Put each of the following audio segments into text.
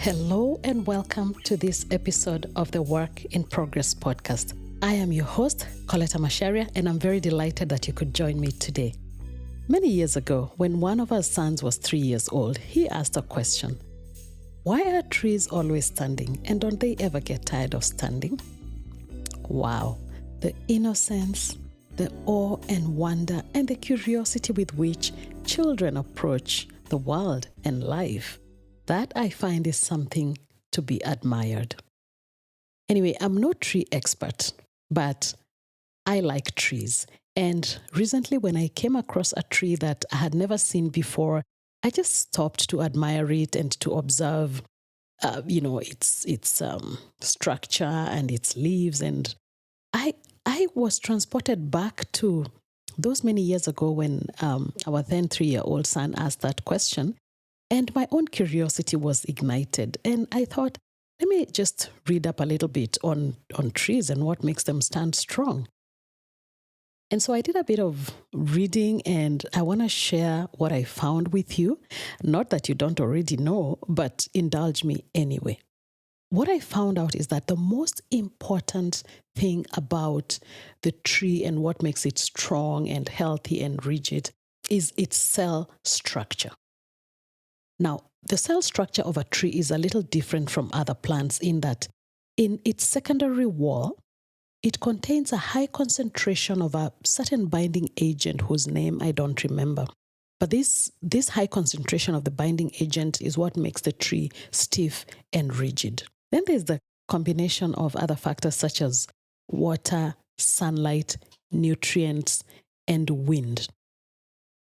Hello and welcome to this episode of the Work in Progress podcast. I am your host, Colleta Macharia, and I'm very delighted that you could join me today. Many years ago, when one of our sons was 3 years old, he asked a question. Why are trees always standing and don't they ever get tired of standing? Wow, the innocence, the awe and wonder and the curiosity with which children approach the world and life. That I find is something to be admired. Anyway, I'm no tree expert, but I like trees. And recently when I came across a tree that I had never seen before, I just stopped to admire it and to observe, its structure and its leaves. And I was transported back to those many years ago when our then 3-year-old son asked that question. And my own curiosity was ignited. And I thought, let me just read up a little bit on trees and what makes them stand strong. And so I did a bit of reading and I want to share what I found with you. Not that you don't already know, but indulge me anyway. What I found out is that the most important thing about the tree and what makes it strong and healthy and rigid is its cell structure. Now, the cell structure of a tree is a little different from other plants in that in its secondary wall, it contains a high concentration of a certain binding agent whose name I don't remember. But this high concentration of the binding agent is what makes the tree stiff and rigid. Then there's the combination of other factors such as water, sunlight, nutrients, and wind.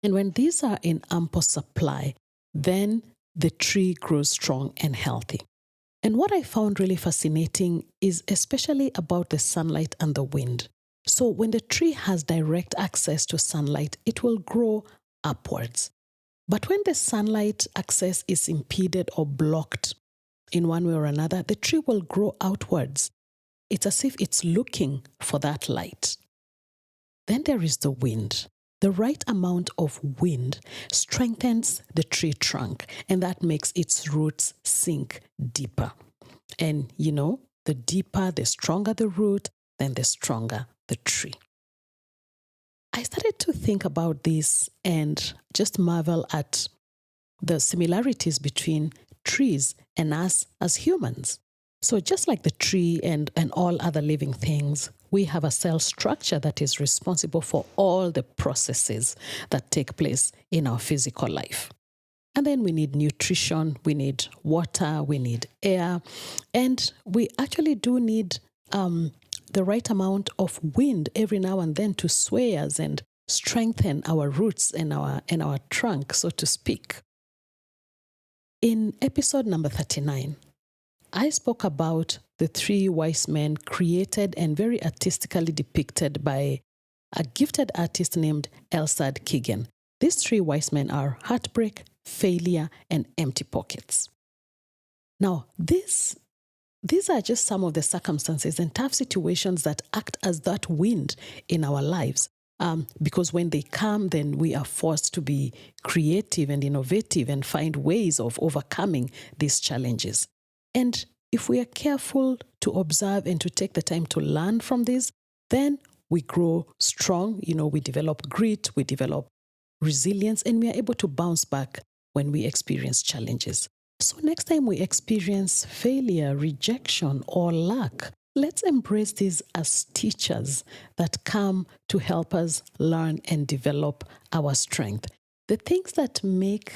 And when these are in ample supply, then the tree grows strong and healthy. And what I found really fascinating is especially about the sunlight and the wind. So when the tree has direct access to sunlight, it will grow upwards. But when the sunlight access is impeded or blocked in one way or another, the tree will grow outwards. It's as if it's looking for that light. Then there is the wind. The right amount of wind strengthens the tree trunk, and that makes its roots sink deeper. And the deeper, the stronger the root, then the stronger the tree. I started to think about this and just marvel at the similarities between trees and us as humans. So just like the tree and all other living things, we have a cell structure that is responsible for all the processes that take place in our physical life. And then we need nutrition, we need water, we need air, and we actually do need the right amount of wind every now and then to sway us and strengthen our roots and our trunk, so to speak. In episode number 39, I spoke about the 3 wise men created and very artistically depicted by a gifted artist named Elsad Keegan. These 3 wise men are heartbreak, failure, and empty pockets. Now, these are just some of the circumstances and tough situations that act as that wind in our lives. Because when they come, then we are forced to be creative and innovative and find ways of overcoming these challenges. And if we are careful to observe and to take the time to learn from this, then we grow strong, we develop grit, we develop resilience, and we are able to bounce back when we experience challenges. So next time we experience failure, rejection, or lack, let's embrace these as teachers that come to help us learn and develop our strength. The things that make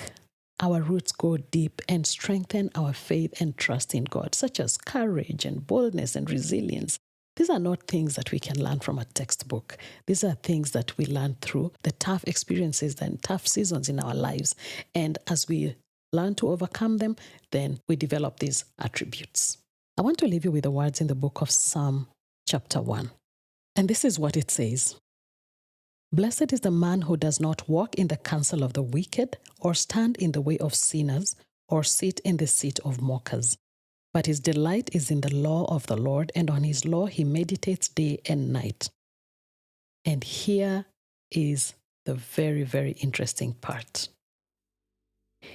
our roots go deep and strengthen our faith and trust in God, such as courage and boldness and resilience. These are not things that we can learn from a textbook. These are things that we learn through the tough experiences and tough seasons in our lives. And as we learn to overcome them, then we develop these attributes. I want to leave you with the words in the book of Psalm chapter 1. And this is what it says. Blessed is the man who does not walk in the counsel of the wicked, or stand in the way of sinners, or sit in the seat of mockers. But his delight is in the law of the Lord, and on his law he meditates day and night. And here is the very, very interesting part.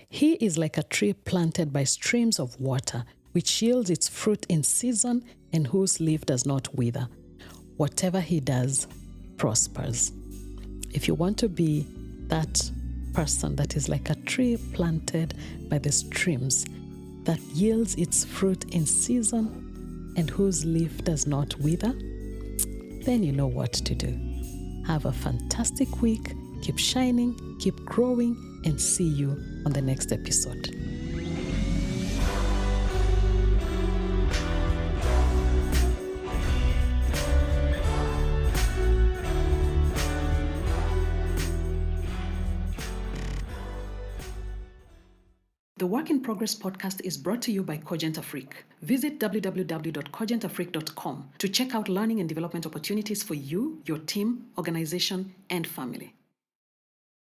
He is like a tree planted by streams of water, which yields its fruit in season and whose leaf does not wither. Whatever he does prospers. If you want to be that person that is like a tree planted by the streams, that yields its fruit in season and whose leaf does not wither, then you know what to do. Have a fantastic week. Keep shining, keep growing, and see you on the next episode. The Work in Progress podcast is brought to you by Cogent Afrique. Visit www.cogentafrique.com to check out learning and development opportunities for you, your team, organization, and family.